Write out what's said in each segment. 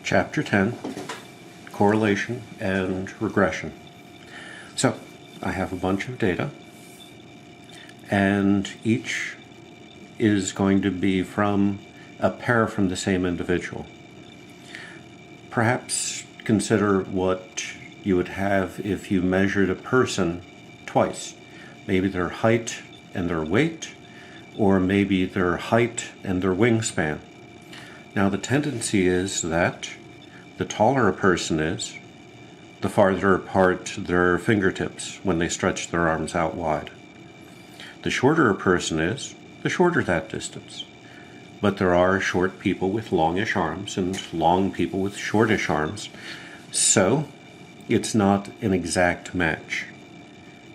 Chapter 10, Correlation and Regression. So, I have a bunch of data, and each is going to be from a pair from the same individual. Perhaps consider what you would have if you measured a person twice. Maybe their height and their weight, or maybe their height and their wingspan. Now the tendency is that the taller a person is, the farther apart their fingertips when they stretch their arms out wide. The shorter a person is, the shorter that distance. But there are short people with longish arms and long people with shortish arms, so it's not an exact match.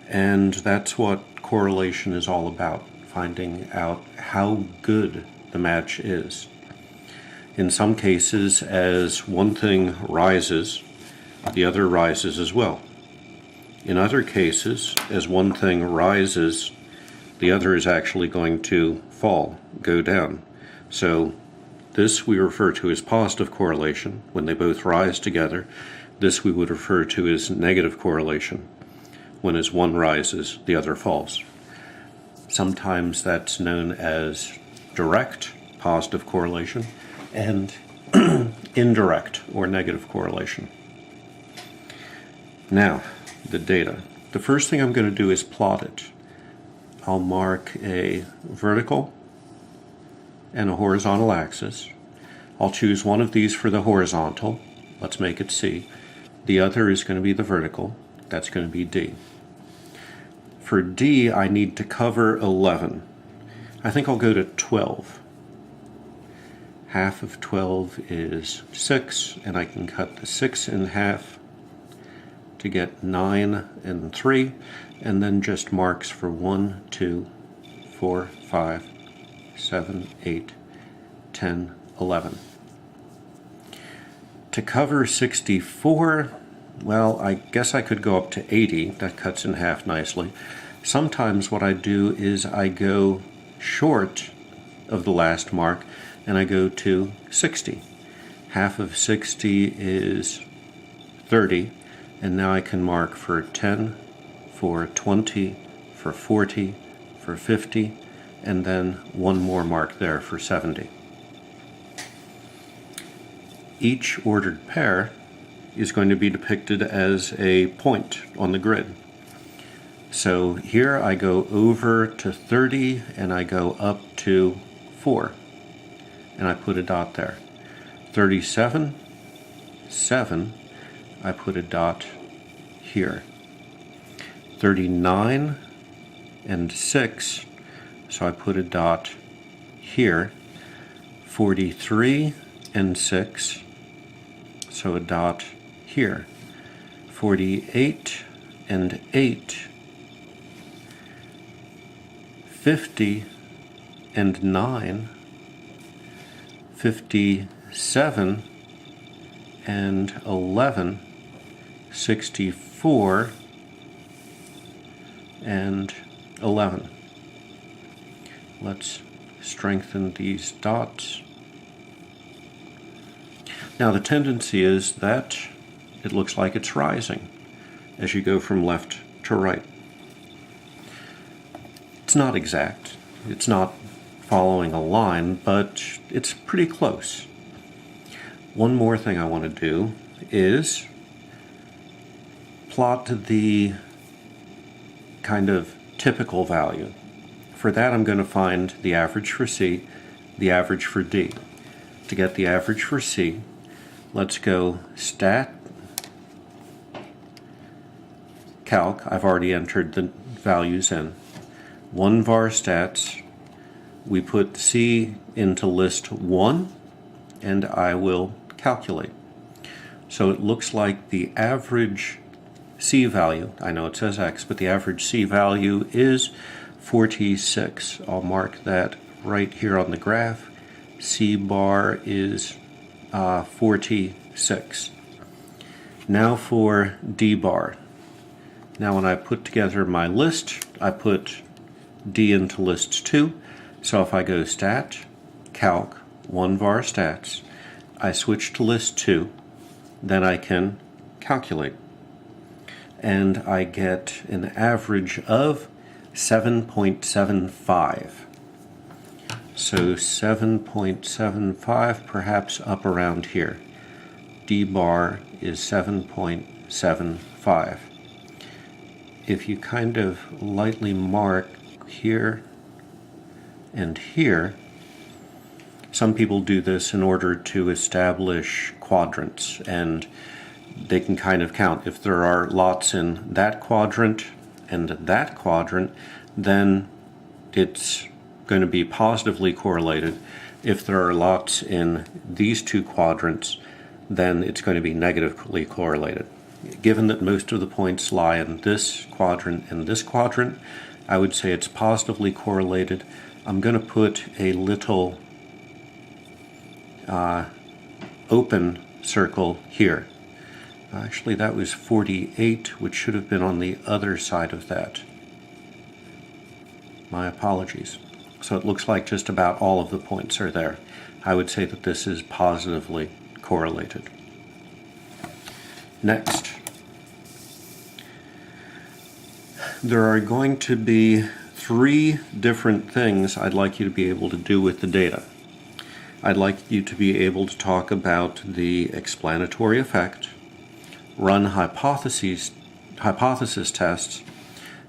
And that's what correlation is all about, finding out how good the match is. In some cases, as one thing rises, the other rises as well. In other cases, as one thing rises, the other is actually going to fall, go down. So this we refer to as positive correlation, when they both rise together. This we would refer to as negative correlation, when as one rises, the other falls. Sometimes that's known as direct positive correlation and indirect or negative correlation. Now, the data. The first thing I'm going to do is plot it. I'll mark a vertical and a horizontal axis. I'll choose one of these for the horizontal. Let's make it C. The other is going to be the vertical. That's going to be D. For D, I need to cover 11. I think I'll go to 12. Half of 12 is 6, and I can cut the 6 in half to get 9 and 3, and then just marks for 1, 2, 4, 5, 7, 8, 10, 11. To cover 64, well, I guess I could go up to 80. That cuts in half nicely. Sometimes what I do is I go short of the last mark and I go to 60. Half of 60 is 30, and now I can mark for 10, for 20, for 40, for 50, and then one more mark there for 70. Each ordered pair is going to be depicted as a point on the grid. So here I go over to 30 and I go up to 4, and I put a dot there. 37, 7, I put a dot here. 39 and 6, so I put a dot here. 43 and 6, so a dot here. 48 and 8, 50 and 9, 57 and 11, 64 and 11. Let's strengthen these dots. Now the tendency is that it looks like it's rising as you go from left to right. It's not exact. It's not following a line, but it's pretty close. One more thing I want to do is plot the kind of typical value. For that, I'm going to find the average for C, the average for D. To get the average for C, let's go stat, calc. I've already entered the values in. 1 var stats. We put C into list 1, and I will calculate. So it looks like the average C value, I know it says X, but the average C value is 46. I'll mark that right here on the graph. C bar is 46. Now for D bar. Now when I put together my list, I put D into list 2. So if I go stat, calc, 1 var stats, I switch to list 2, then I can calculate. And I get an average of 7.75. So 7.75, perhaps up around here. D bar is 7.75. If you kind of lightly mark here and here, some people do this in order to establish quadrants, and they can kind of count. If there are lots in that quadrant and that quadrant, then it's going to be positively correlated. If there are lots in these two quadrants, then it's going to be negatively correlated. Given that most of the points lie in this quadrant and this quadrant, I would say it's positively correlated. I'm going to put a little open circle here. Actually, that was 48, which should have been on the other side of that. My apologies. So it looks like just about all of the points are there. I would say that this is positively correlated. Next, there are going to be 3 different things I'd like you to be able to do with the data. I'd like you to be able to talk about the explanatory effect, run hypothesis tests,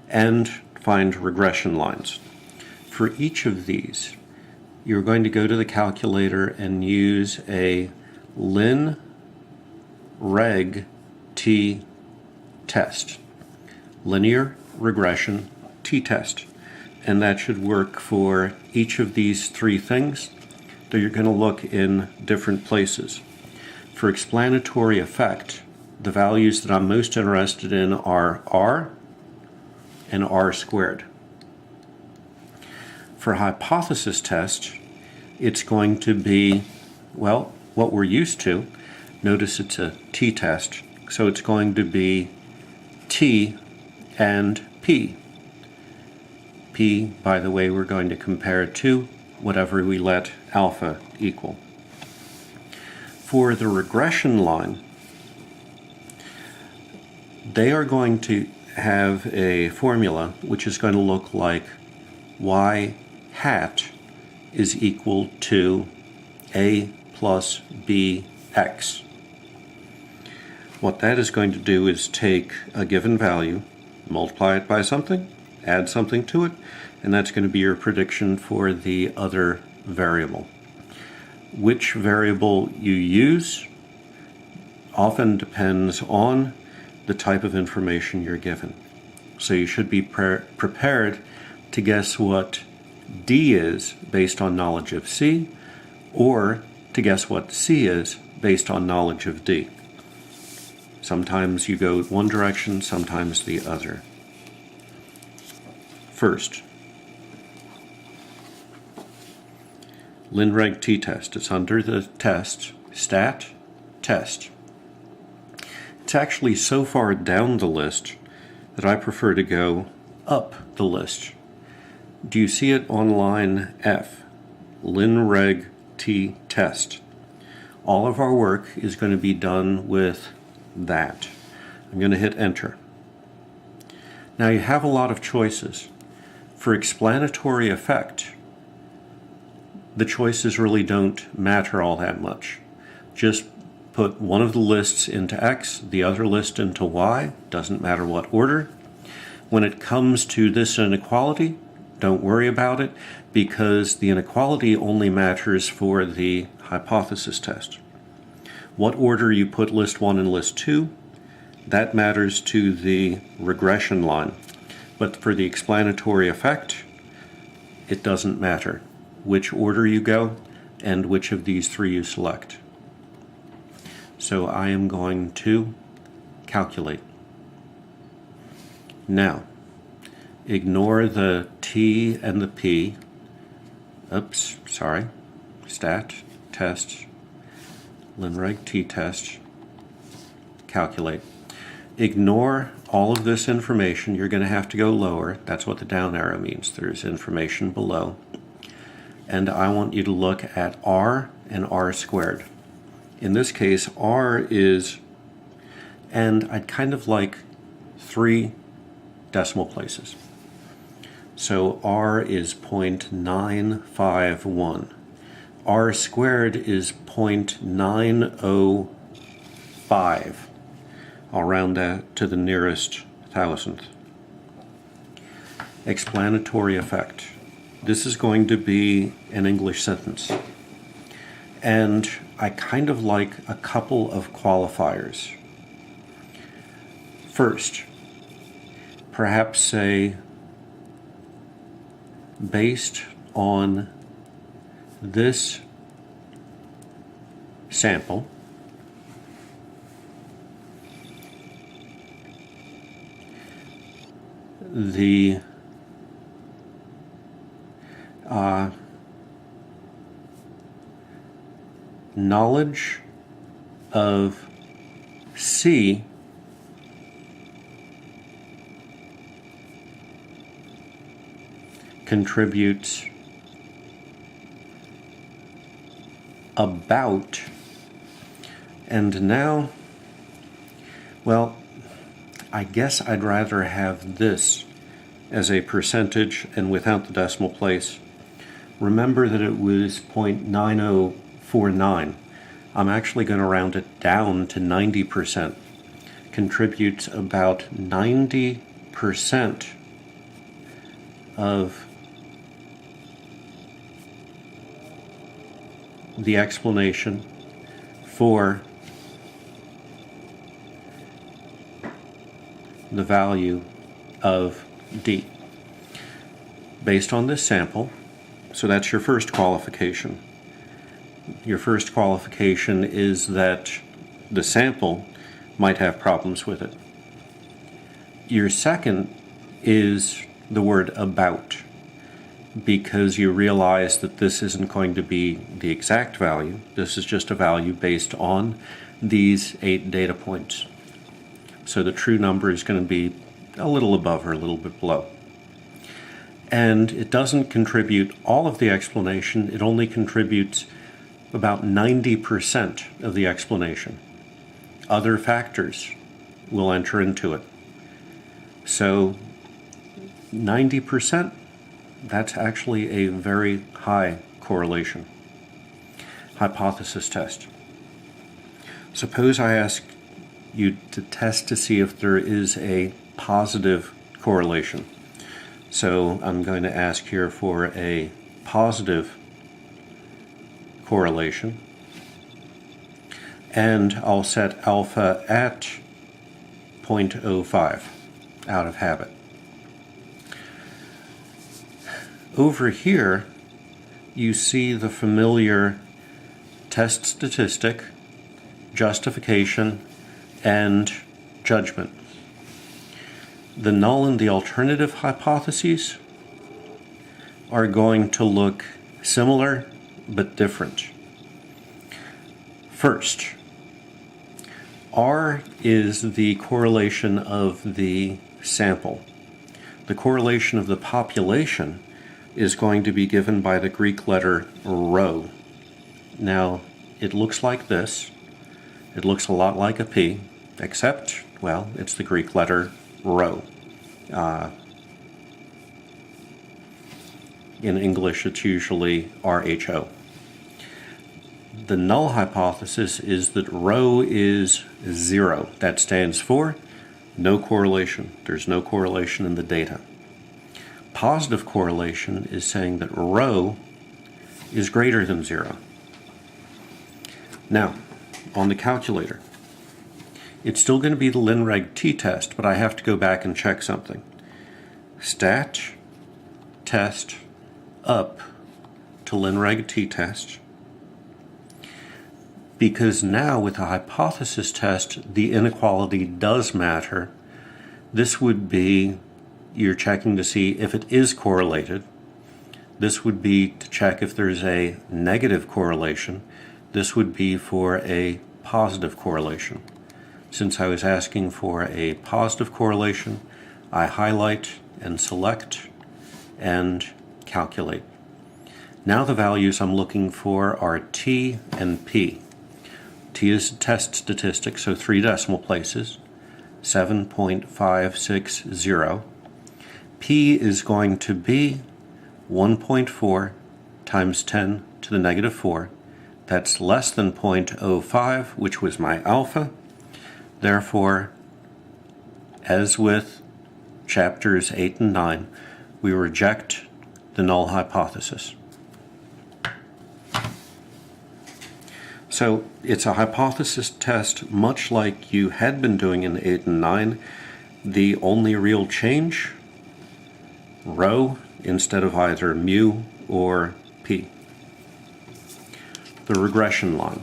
and find regression lines. For each of these, you're going to go to the calculator and use a lin reg t-test, linear regression t-test, and that should work for each of these 3 things. So you're going to look in different places. For explanatory effect, the values that I'm most interested in are r and r squared. For hypothesis test, it's going to be, well, what we're used to. Notice it's a t-test, so it's going to be t and p. P, by the way, we're going to compare it to whatever we let alpha equal. For the regression line, they are going to have a formula which is going to look like y hat is equal to a plus bx. What that is going to do is take a given value, multiply it by something, add something to it, and that's going to be your prediction for the other variable. Which variable you use often depends on the type of information you're given. So you should be prepared to guess what D is based on knowledge of C, or to guess what C is based on knowledge of D. Sometimes you go one direction, sometimes the other. First, linreg t-test. It's under the test, stat, test. It's actually so far down the list that I prefer to go up the list. Do you see it on line F? Linreg t-test. All of our work is going to be done with that. I'm going to hit enter. Now you have a lot of choices. For explanatory effect, the choices really don't matter all that much. Just put one of the lists into X, the other list into Y, doesn't matter what order. When it comes to this inequality, don't worry about it, because the inequality only matters for the hypothesis test. What order you put list 1 and list 2, that matters to the regression line. But for the explanatory effect, it doesn't matter which order you go and which of these 3 you select. So I am going to calculate. Now, ignore the T and the P. Oops, sorry. Stat, test, linreg t-test, calculate. Ignore all of this information. You're going to have to go lower. That's what the down arrow means. There's information below. And I want you to look at R and R squared. In this case, R is, and I'd kind of like 3 decimal places. So R is 0.951. R squared is 0.905. I'll round that to the nearest thousandth. Explanatory effect. This is going to be an English sentence. And I kind of like a couple of qualifiers. First, perhaps say, based on this sample, the knowledge of C contributes about, and now, well, I guess I'd rather have this as a percentage and without the decimal place. Remember that it was 0.9049. I'm actually going to round it down to 90%. Contributes about 90% of the explanation for the value of D based on this sample. So that's your first qualification. Your first qualification is that the sample might have problems with it. Your second is the word about, because you realize that this isn't going to be the exact value. This is just a value based on these 8 data points. So the true number is going to be a little above or a little bit below. And it doesn't contribute all of the explanation, it only contributes about 90% of the explanation. Other factors will enter into it. So 90%, that's actually a very high correlation. Hypothesis test. Suppose I ask you to test to see if there is a positive correlation. So I'm going to ask here for a positive correlation, and I'll set alpha at 0.05 out of habit. Over here, you see the familiar test statistic, justification, and judgment. The null and the alternative hypotheses are going to look similar but different. First, R is the correlation of the sample. The correlation of the population is going to be given by the Greek letter rho. Now, it looks like this. It looks a lot like a P, except, well, it's the Greek letter rho. In English, it's usually RHO. The null hypothesis is that rho is 0. That stands for no correlation. There's no correlation in the data. Positive correlation is saying that rho is greater than 0. Now, on the calculator, it's still going to be the ln-reg t-test, but I have to go back and check something. Stat test up to ln-reg t-test, because now with a hypothesis test, the inequality does matter. This would be, you're checking to see if it is correlated. This would be to check if there's a negative correlation. This would be for a positive correlation. Since I was asking for a positive correlation, I highlight and select and calculate. Now the values I'm looking for are T and P. T T is test statistic, so 3 decimal places, 7.560. P is going to be 1.4 times 10 to the negative 4. That's less than 0.05, which was my alpha. Therefore, as with chapters 8 and 9, we reject the null hypothesis. So it's a hypothesis test much like you had been doing in 8 and 9. The only real change, rho instead of either mu or p. The regression line.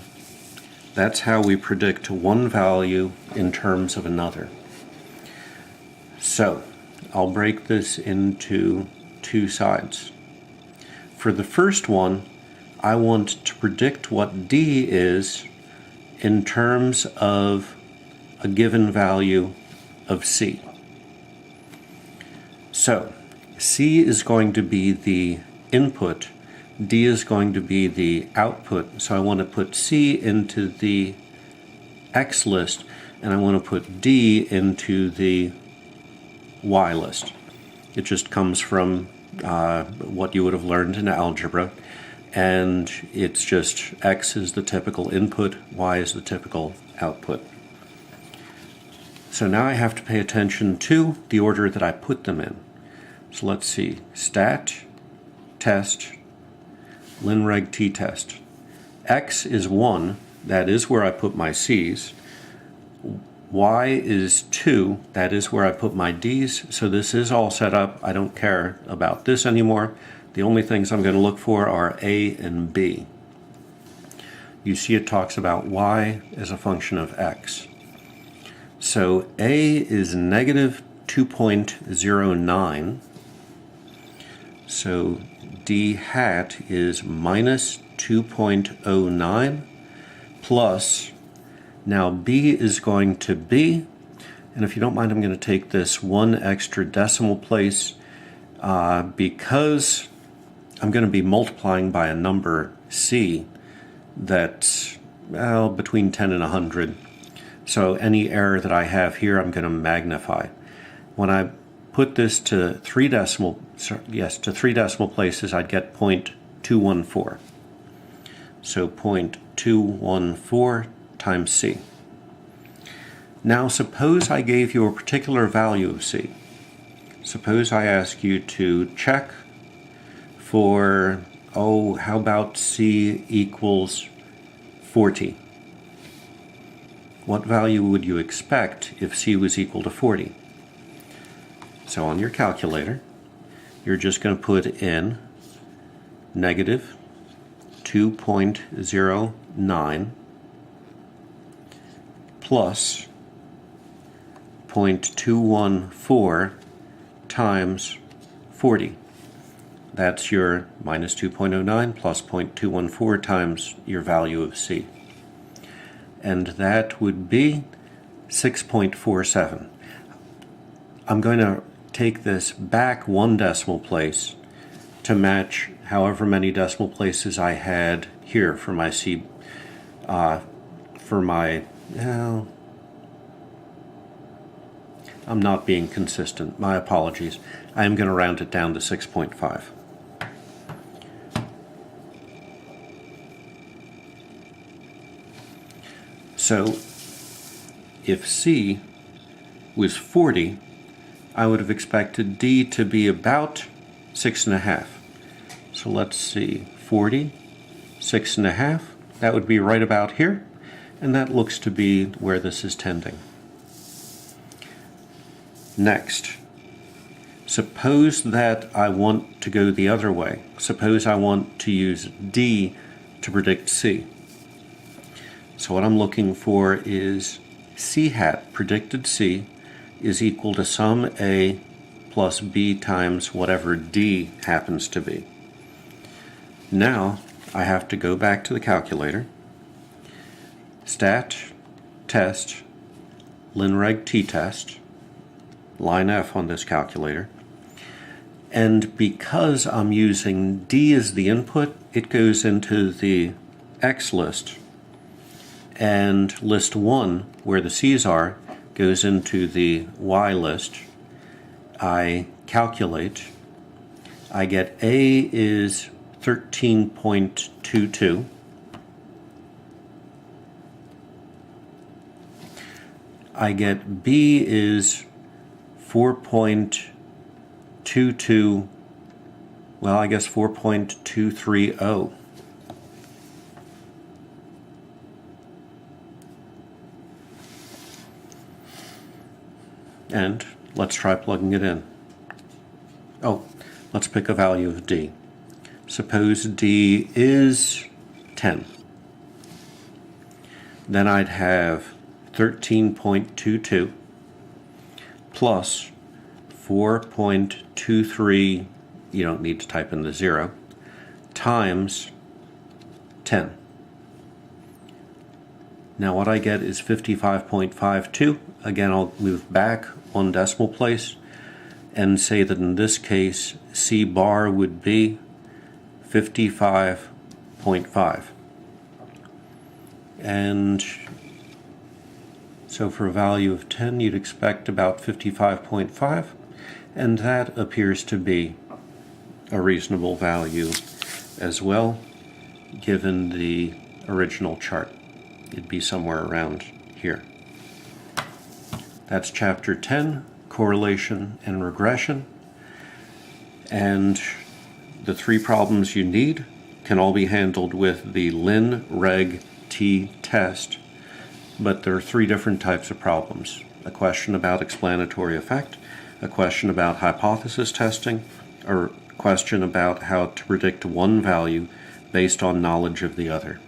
That's how we predict one value in terms of another. So I'll break this into 2 sides. For the first one, I want to predict what D is in terms of a given value of C. So C is going to be the input, D is going to be the output. So I want to put C into the X list, and I want to put D into the Y list. It just comes from what you would have learned in algebra, and it's just X is the typical input, Y is the typical output. So now I have to pay attention to the order that I put them in. So let's see, stat, test, linreg t-test. X is 1, that is where I put my C's. Y is 2, that is where I put my D's. So this is all set up. I don't care about this anymore. The only things I'm going to look for are A and B. You see it talks about Y as a function of X. So A is negative 2.09. So D hat is minus 2.09 plus, now B is going to be, and if you don't mind, I'm going to take this 1 extra decimal place because I'm going to be multiplying by a number C that's between 10 and 100. So any error that I have here, I'm going to magnify. When I put this to 3 decimal places, I'd get 0.214. So 0.214 times C. Now suppose I gave you a particular value of C. Suppose I ask you to check for, how about C equals 40? What value would you expect if C was equal to 40? So on your calculator, you're just going to put in negative 2.09 plus 0.214 times 40. That's your minus 2.09 plus 0.214 times your value of C. And that would be 6.47. I'm going to take this back 1 decimal place to match however many decimal places I had here for my C, I'm not being consistent. My apologies. I am going to round it down to 6.5. So if C was 40, I would have expected D to be about 6.5. So let's see, 40, 6.5, that would be right about here, and that looks to be where this is tending. Next, suppose that I want to go the other way. Suppose I want to use D to predict C. So what I'm looking for is C hat, predicted C, is equal to sum A plus B times whatever D happens to be. Now I have to go back to the calculator, stat, test, linreg t-test, line F on this calculator, and because I'm using D as the input, it goes into the X list, and list 1, where the C's are, goes into the Y list. I calculate. I get A is 13.22. I get B is 4.22, well, I guess 4.230. And let's try plugging it in. Oh, let's pick a value of D. Suppose D is 10. Then I'd have 13.22 plus 4.23, you don't need to type in the 0, times 10. Now what I get is 55.52. Again, I'll move back one decimal place and say that in this case, C bar would be 55.5. And so for a value of 10, you'd expect about 55.5, and that appears to be a reasonable value as well, given the original chart. It'd be somewhere around here. That's Chapter 10, Correlation and Regression. And the 3 problems you need can all be handled with the Lin-Reg-T test, but there are 3 different types of problems. A question about explanatory effect, a question about hypothesis testing, or a question about how to predict one value based on knowledge of the other.